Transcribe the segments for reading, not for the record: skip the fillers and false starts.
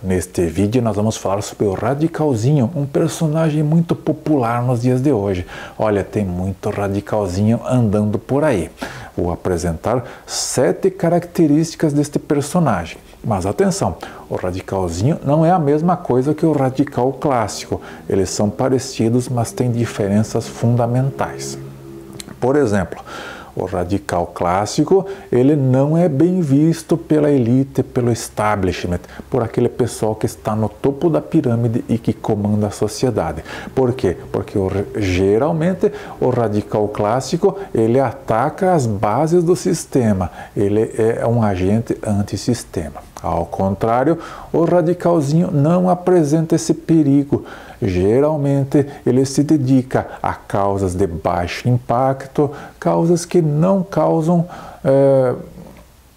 Neste vídeo nós vamos falar sobre o Radicalzinho, um personagem muito popular nos dias de hoje. Olha, tem muito radicalzinho andando por aí. Vou apresentar 7 características deste personagem. Mas atenção, o radicalzinho não é a mesma coisa que o radical clássico. Eles são parecidos, mas têm diferenças fundamentais. Por exemplo, o radical clássico, ele não é bem visto pela elite, pelo establishment, por aquele pessoal que está no topo da pirâmide e que comanda a sociedade. Por quê? Porque geralmente o radical clássico, ele ataca as bases do sistema, ele é um agente antissistema. Ao contrário, o radicalzinho não apresenta esse perigo. Geralmente, ele se dedica a causas de baixo impacto, causas que não causam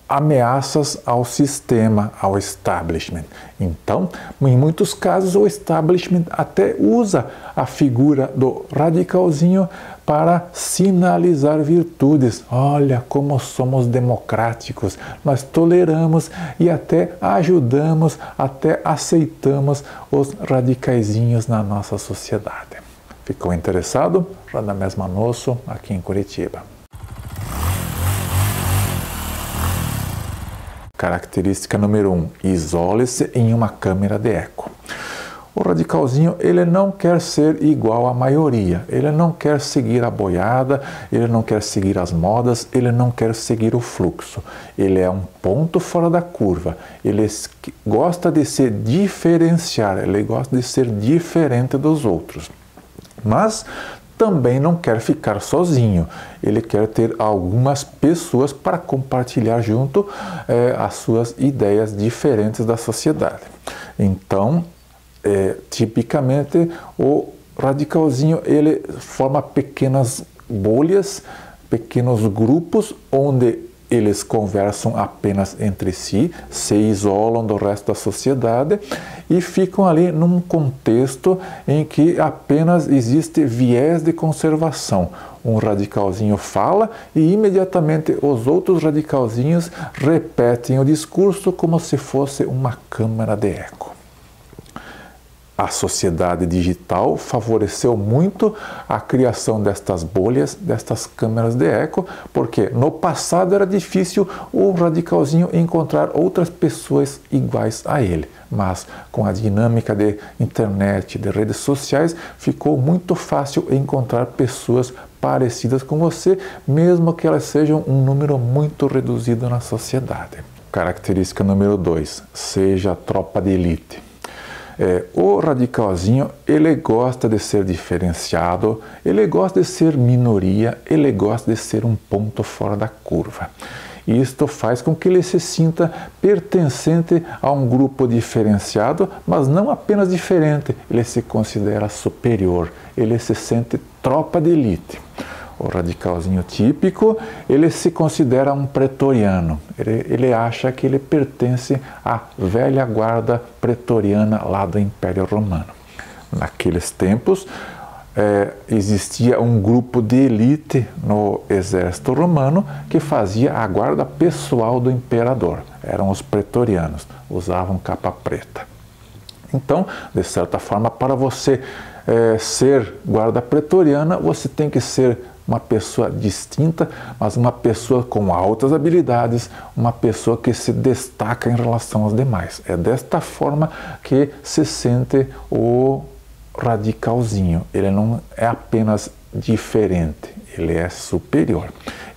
ameaças ao sistema, ao establishment. Então, em muitos casos, o establishment até usa a figura do radicalzinho para sinalizar virtudes. Olha como somos democráticos, nós toleramos e até ajudamos, até aceitamos os radicaizinhos na nossa sociedade. Ficou interessado? Radamés Manosso, aqui em Curitiba. Característica número 1. Isole-se em uma câmera de eco. O radicalzinho, ele não quer ser igual à maioria, ele não quer seguir a boiada, ele não quer seguir as modas, ele não quer seguir o fluxo. Ele é um ponto fora da curva, ele gosta de se diferenciar, ele gosta de ser diferente dos outros. Mas também não quer ficar sozinho, ele quer ter algumas pessoas para compartilhar junto as suas ideias diferentes da sociedade. Então, tipicamente, o radicalzinho, ele forma pequenas bolhas, pequenos grupos, onde eles conversam apenas entre si, se isolam do resto da sociedade e ficam ali num contexto em que apenas existe viés de conservação. Um radicalzinho fala e imediatamente os outros radicalzinhos repetem o discurso como se fosse uma câmara de eco. A sociedade digital favoreceu muito a criação destas bolhas, destas câmeras de eco, porque no passado era difícil o radicalzinho encontrar outras pessoas iguais a ele. Mas com a dinâmica de internet, de redes sociais, ficou muito fácil encontrar pessoas parecidas com você, mesmo que elas sejam um número muito reduzido na sociedade. Característica número 2. Seja tropa de elite. O radicalzinho, ele gosta de ser diferenciado, ele gosta de ser minoria, ele gosta de ser um ponto fora da curva. Isto faz com que ele se sinta pertencente a um grupo diferenciado, mas não apenas diferente, ele se considera superior, ele se sente tropa de elite. O radicalzinho típico, ele se considera um pretoriano. Ele acha que ele pertence à velha guarda pretoriana lá do Império Romano. Naqueles tempos, existia um grupo de elite no exército romano que fazia a guarda pessoal do imperador. Eram os pretorianos, usavam capa preta. Então, de certa forma, para você ser guarda pretoriana, você tem que ser uma pessoa distinta, mas uma pessoa com altas habilidades, uma pessoa que se destaca em relação aos demais. É desta forma que se sente o radicalzinho. Ele não é apenas diferente, ele é superior.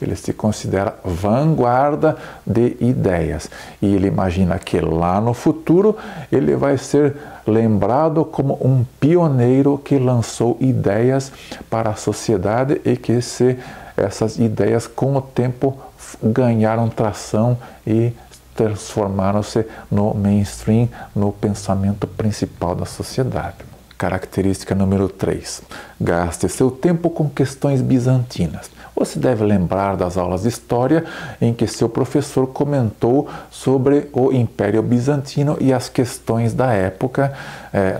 Ele se considera vanguarda de ideias e ele imagina que lá no futuro ele vai ser lembrado como um pioneiro que lançou ideias para a sociedade e que essas ideias com o tempo ganharam tração e transformaram-se no mainstream, no pensamento principal da sociedade. Característica número 3. Gaste seu tempo com questões bizantinas. Você deve lembrar das aulas de história em que seu professor comentou sobre o Império Bizantino e as questões da época.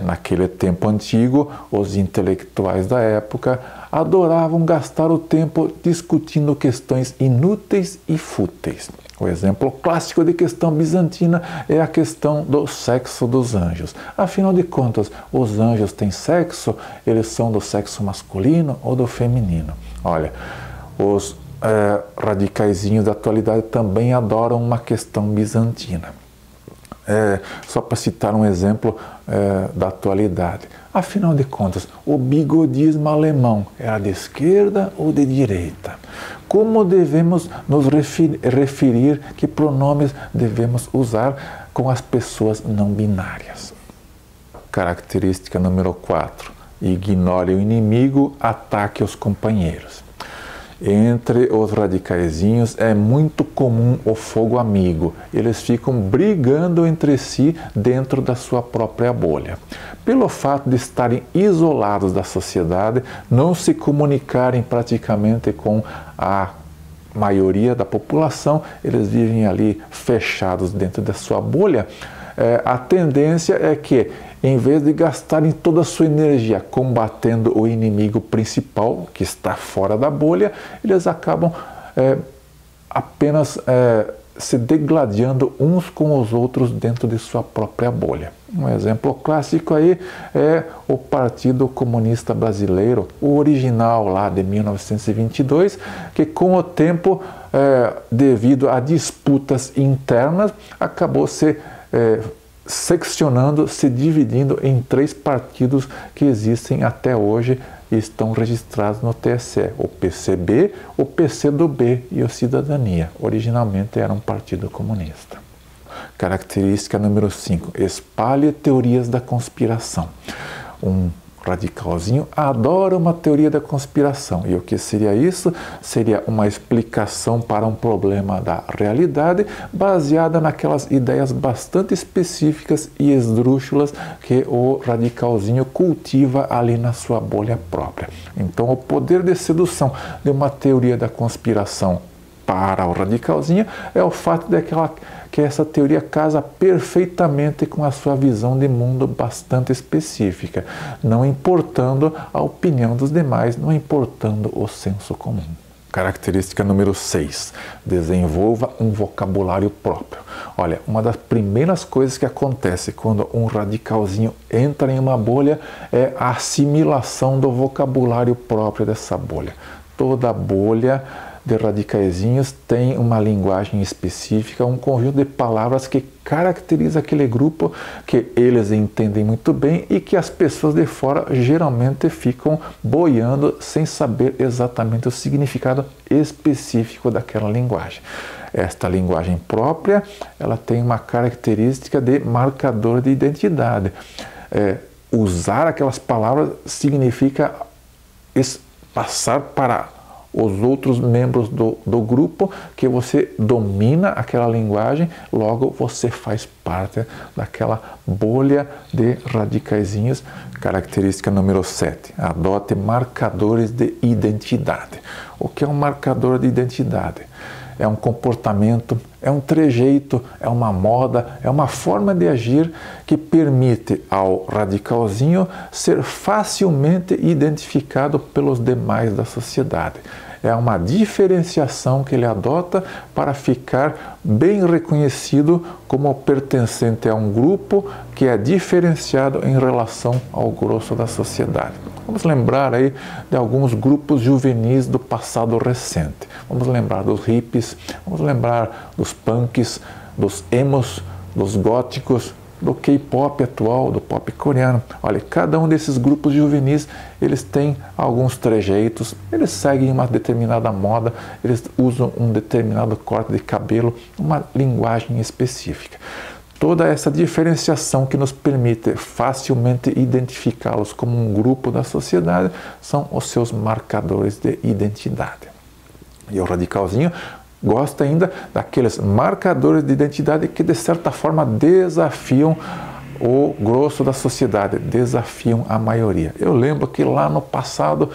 Naquele tempo antigo, os intelectuais da época adoravam gastar o tempo discutindo questões inúteis e fúteis. O exemplo clássico de questão bizantina é a questão do sexo dos anjos. Afinal de contas, os anjos têm sexo? Eles são do sexo masculino ou do feminino? Olha, os radicaizinhos da atualidade também adoram uma questão bizantina. Só para citar um exemplo da atualidade. Afinal de contas, o bigodismo alemão era de esquerda ou de direita? Como devemos nos referir, que pronomes devemos usar com as pessoas não binárias? Característica número 4. Ignore o inimigo, ataque os companheiros. Entre os radicaizinhos é muito comum o fogo amigo. Eles ficam brigando entre si dentro da sua própria bolha. Pelo fato de estarem isolados da sociedade, não se comunicarem praticamente com a maioria da população, eles vivem ali fechados dentro da sua bolha. A tendência é que, em vez de gastarem toda a sua energia combatendo o inimigo principal, que está fora da bolha, eles acabam apenas se degladiando uns com os outros dentro de sua própria bolha. Um exemplo clássico aí é o Partido Comunista Brasileiro, o original lá de 1922, que com o tempo, devido a disputas internas, acabou se seccionando, se dividindo em 3 partidos que existem até hoje e estão registrados no TSE, o PCB, o PCdoB e o Cidadania. Originalmente era um partido comunista. Característica número 5. Espalhe teorias da conspiração. Um radicalzinho adora uma teoria da conspiração. E o que seria isso? Seria uma explicação para um problema da realidade baseada naquelas ideias bastante específicas e esdrúxulas que o radicalzinho cultiva ali na sua bolha própria. Então, o poder de sedução de uma teoria da conspiração para o radicalzinho é o fato de que essa teoria casa perfeitamente com a sua visão de mundo bastante específica, não importando a opinião dos demais, não importando o senso comum. Característica número 6. Desenvolva um vocabulário próprio. Olha, uma das primeiras coisas que acontece quando um radicalzinho entra em uma bolha é a assimilação do vocabulário próprio dessa bolha. Toda bolha de radicaizinhos tem uma linguagem específica, um conjunto de palavras que caracteriza aquele grupo, que eles entendem muito bem e que as pessoas de fora geralmente ficam boiando sem saber exatamente o significado específico daquela linguagem. Esta linguagem própria, ela tem uma característica de marcador de identidade. Usar aquelas palavras significa passar para os outros membros do grupo que você domina aquela linguagem, logo você faz parte daquela bolha de radicaizinhos. Característica número 7. Adote marcadores de identidade. O que é um marcador de identidade? É um comportamento, é um trejeito, é uma moda, é uma forma de agir que permite ao radicalzinho ser facilmente identificado pelos demais da sociedade. É uma diferenciação que ele adota para ficar bem reconhecido como pertencente a um grupo que é diferenciado em relação ao grosso da sociedade. Vamos lembrar aí de alguns grupos juvenis do passado recente. Vamos lembrar dos hippies, vamos lembrar dos punks, dos emos, dos góticos, do K-pop atual, do pop coreano. Olha, cada um desses grupos juvenis, eles têm alguns trejeitos, eles seguem uma determinada moda, eles usam um determinado corte de cabelo, uma linguagem específica. Toda essa diferenciação que nos permite facilmente identificá-los como um grupo da sociedade são os seus marcadores de identidade. E o radicalzinho gosta ainda daqueles marcadores de identidade que, de certa forma, desafiam o grosso da sociedade, desafiam a maioria. Eu lembro que lá no passado,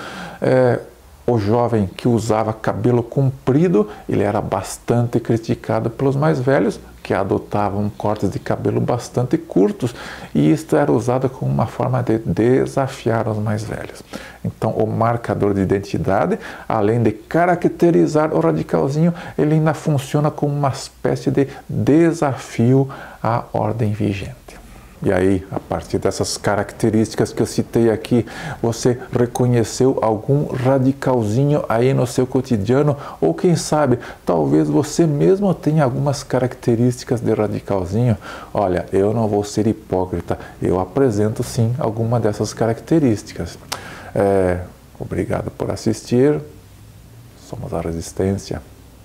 O jovem que usava cabelo comprido, ele era bastante criticado pelos mais velhos, que adotavam cortes de cabelo bastante curtos, e isto era usado como uma forma de desafiar os mais velhos. Então, o marcador de identidade, além de caracterizar o radicalzinho, ele ainda funciona como uma espécie de desafio à ordem vigente. E aí, a partir dessas características que eu citei aqui, você reconheceu algum radicalzinho aí no seu cotidiano? Ou quem sabe, talvez você mesmo tenha algumas características de radicalzinho? Olha, eu não vou ser hipócrita, eu apresento sim alguma dessas características. Obrigado por assistir, somos a Resistência.